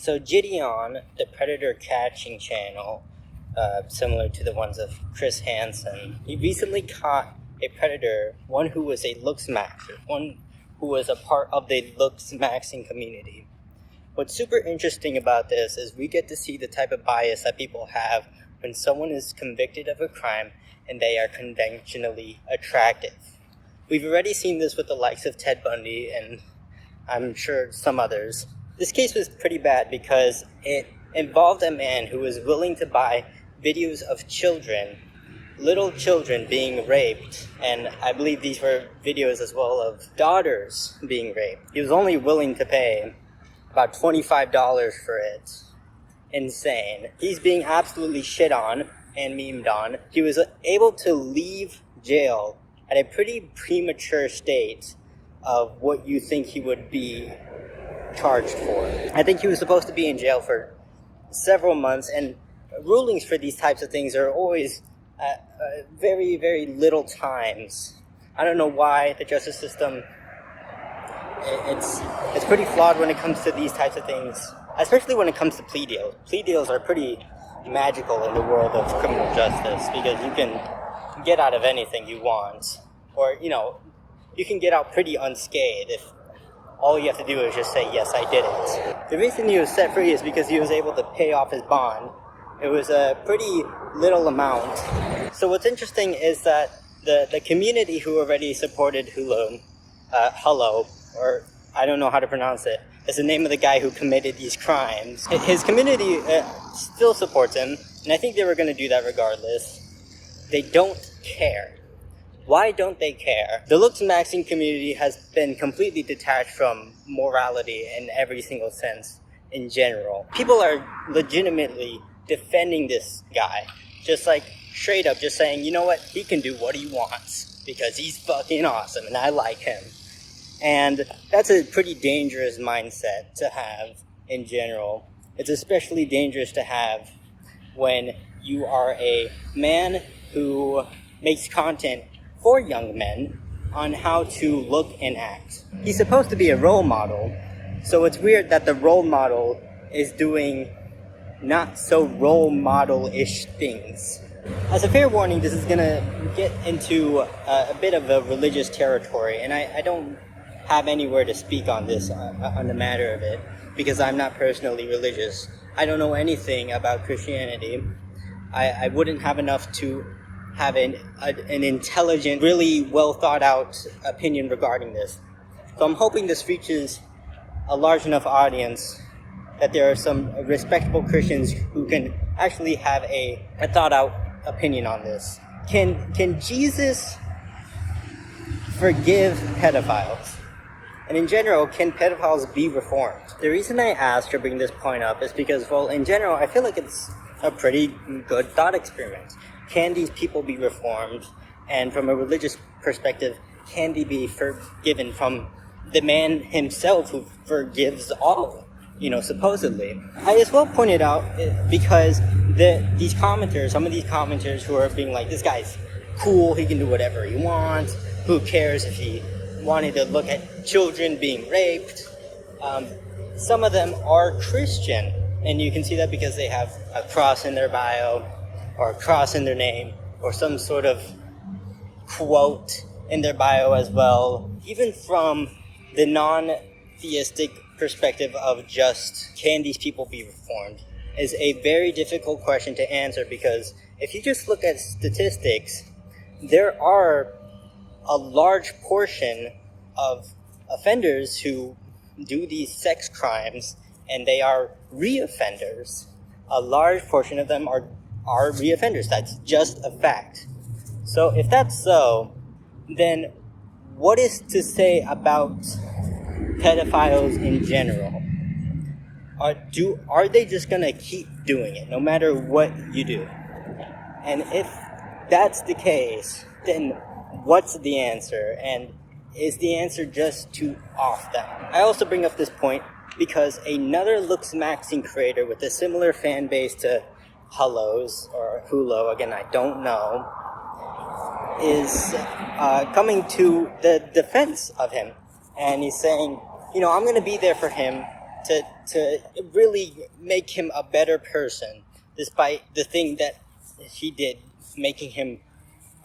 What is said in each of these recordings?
So Gideon, the predator catching channel, similar to the ones of Chris Hansen, he recently caught a predator, one who was a looks maxer, one who was a part of the looks maxing community. What's super interesting about this is we get to see the type of bias that people have when someone is convicted of a crime and they are conventionally attractive. We've already seen this with the likes of Ted Bundy and I'm sure some others. This case was pretty bad because it involved a man who was willing to buy videos of children, little children being raped, and I believe these were videos as well of daughters being raped. He was only willing to pay about $25 for it. Insane. He's being absolutely shit on and memed on. He was able to leave jail at a pretty premature state of what you think he would be charged for. I think he was supposed to be in jail for several months, and rulings for these types of things are always very, very little times. I don't know why the justice system, it's pretty flawed when it comes to these types of things, especially when it comes to plea deals. Plea deals are pretty magical in the world of criminal justice because you can get out of anything you want, or, you can get out pretty unscathed if all you have to do is just say, yes, I did it. The reason he was set free is because he was able to pay off his bond. It was a pretty little amount. So what's interesting is that the community who already supported Hullo, or I don't know how to pronounce it, is the name of the guy who committed these crimes. His community still supports him, and I think they were going to do that regardless. They don't care. Why don't they care? The looks maxing community has been completely detached from morality in every single sense in general. People are legitimately defending this guy. Just like straight up just saying, you know what, he can do what he wants because he's fucking awesome and I like him. And that's a pretty dangerous mindset to have in general. It's especially dangerous to have when you are a man who makes content for young men on how to look and act. He's supposed to be a role model, so it's weird that the role model is doing not so role model-ish things. As a fair warning, this is gonna get into a bit of a religious territory, and I don't have anywhere to speak on this, on the matter of it, because I'm not personally religious. I don't know anything about Christianity. I wouldn't have enough to have an intelligent, really well thought out opinion regarding this. So I'm hoping this reaches a large enough audience that there are some respectable Christians who can actually have a thought out opinion on this. Can Jesus forgive pedophiles? And in general, can pedophiles be reformed? The reason I asked or bring this point up is because, well, in general, I feel like it's a pretty good thought experiment. Can these people be reformed? And from a religious perspective, can they be forgiven from the man himself who forgives all, supposedly? I as well pointed out because these commenters, some of these commenters who are being like, this guy's cool, he can do whatever he wants, who cares if he wanted to look at children being raped. Some of them are Christian, and you can see that because they have a cross in their bio, or a cross in their name, or some sort of quote in their bio as well. Even from the non-theistic perspective of just, can these people be reformed, is a very difficult question to answer, because if you just look at statistics, there are a large portion of offenders who do these sex crimes, and they are re-offenders. A large portion of them are re-offenders. That's just a fact. So if that's so, then what is to say about pedophiles in general? Are they just gonna keep doing it no matter what you do? And if that's the case, then what's the answer? And is the answer just to off them? I also bring up this point because another looks maxing creator with a similar fan base to Hullo's or Hulo, again, I don't know, is coming to the defense of him. And he's saying, I'm going to be there for him to really make him a better person, despite the thing that he did, making him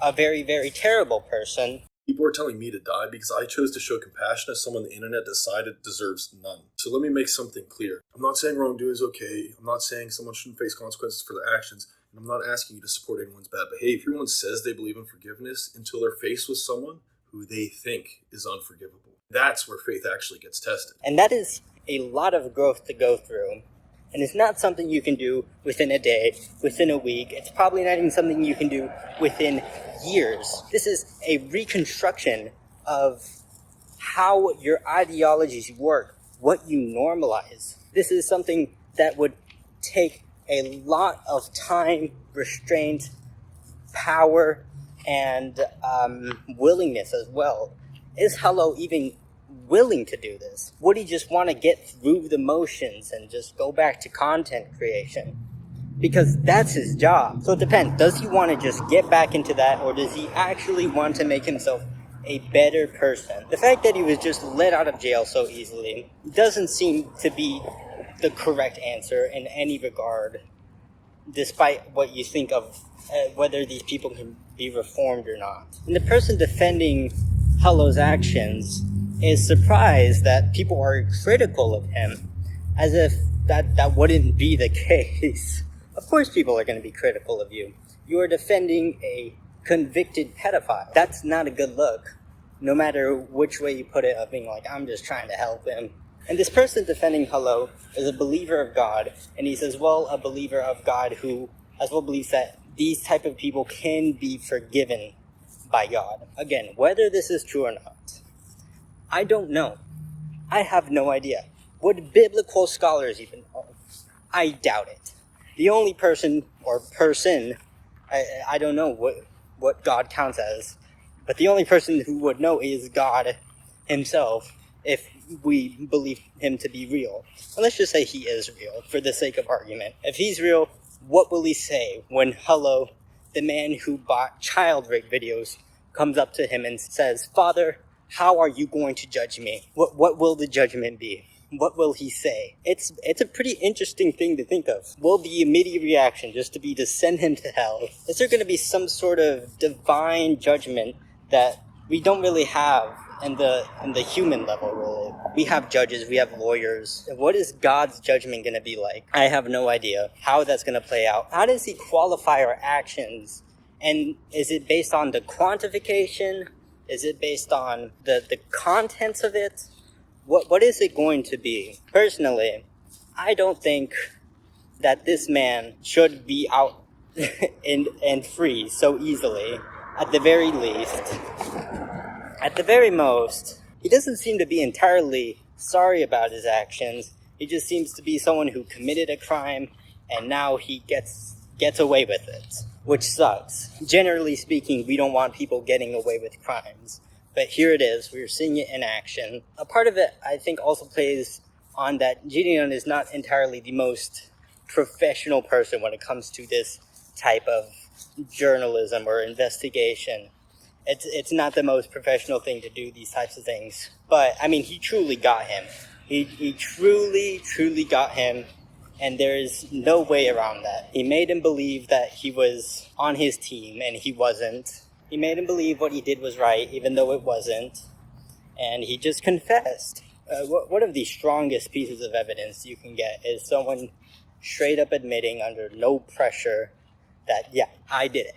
a very, very terrible person. People are telling me to die because I chose to show compassion as someone the internet decided deserves none. So let me make something clear. I'm not saying wrongdoing is okay. I'm not saying someone shouldn't face consequences for their actions. And I'm not asking you to support anyone's bad behavior. Everyone says they believe in forgiveness until they're faced with someone who they think is unforgivable. That's where faith actually gets tested. And that is a lot of growth to go through. And it's not something you can do within a day, within a week. It's probably not even something you can do within years. This is a reconstruction of how your ideologies work, what you normalize. This is something that would take a lot of time, restraint, power, and willingness as well. Is Hello even willing to do this? Would he just want to get through the motions and just go back to content creation? Because that's his job. So it depends. Does he want to just get back into that, or does he actually want to make himself a better person? The fact that he was just let out of jail so easily doesn't seem to be the correct answer in any regard, despite what you think of whether these people can be reformed or not. And the person defending Hello's actions is surprised that people are critical of him, as if that wouldn't be the case. Of course people are going to be critical of you. You are defending a convicted pedophile. That's not a good look, no matter which way you put it, of being like, I'm just trying to help him. And this person defending Hello is a believer of God, and he's as well a believer of God who as well believes that these type of people can be forgiven by God. Again, whether this is true or not, I don't know. I have no idea. Would biblical scholars even know? I doubt it. The only person, I don't know what God counts as, but the only person who would know is God himself, if we believe him to be real. And let's just say he is real, for the sake of argument. If he's real, what will he say when Hello, the man who bought child rape videos, comes up to him and says, Father, how are you going to judge me? What will the judgment be? What will he say? It's a pretty interesting thing to think of. Will the immediate reaction just to be to send him to hell? Is there going to be some sort of divine judgment that we don't really have in the human level, really? We have judges, we have lawyers. What is God's judgment going to be like? I have no idea how that's going to play out. How does he qualify our actions? And is it based on the quantification? Is it based on the contents of it? What is it going to be? Personally, I don't think that this man should be out and free so easily, at the very least. At the very most, he doesn't seem to be entirely sorry about his actions. He just seems to be someone who committed a crime, and now he gets away with it, which sucks. Generally speaking, we don't want people getting away with crimes. But here it is, we're seeing it in action. A part of it, I think, also plays on that Gideon is not entirely the most professional person when it comes to this type of journalism or investigation. It's not the most professional thing to do, these types of things. But, I mean, he truly got him. He truly got him, and there's no way around that. He made him believe that he was on his team, and he wasn't. He made him believe what he did was right, even though it wasn't. And he just confessed. One of the strongest pieces of evidence you can get is someone straight up admitting under no pressure that, yeah, I did it.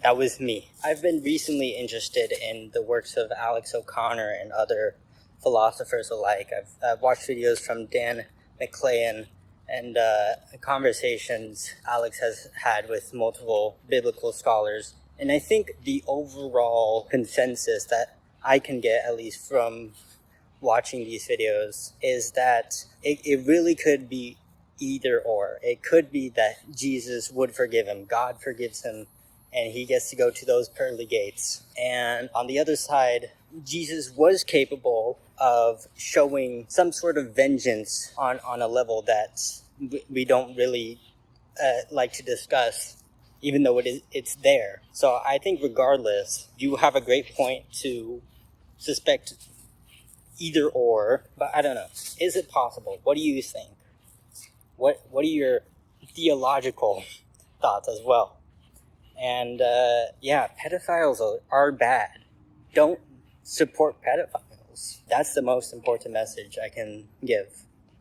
That was me. I've been recently interested in the works of Alex O'Connor and other philosophers alike. I've watched videos from Dan McClain and conversations Alex has had with multiple biblical scholars. And I think the overall consensus that I can get, at least from watching these videos, is that it really could be either or. It could be that Jesus would forgive him, God forgives him, and he gets to go to those pearly gates. And on the other side, Jesus was capable of showing some sort of vengeance on a level that we don't really like to discuss, even though it's there. So I think regardless, you have a great point to suspect either or, but I don't know. Is it possible? What do you think? What are your theological thoughts as well? And pedophiles are bad. Don't support pedophiles. That's the most important message I can give.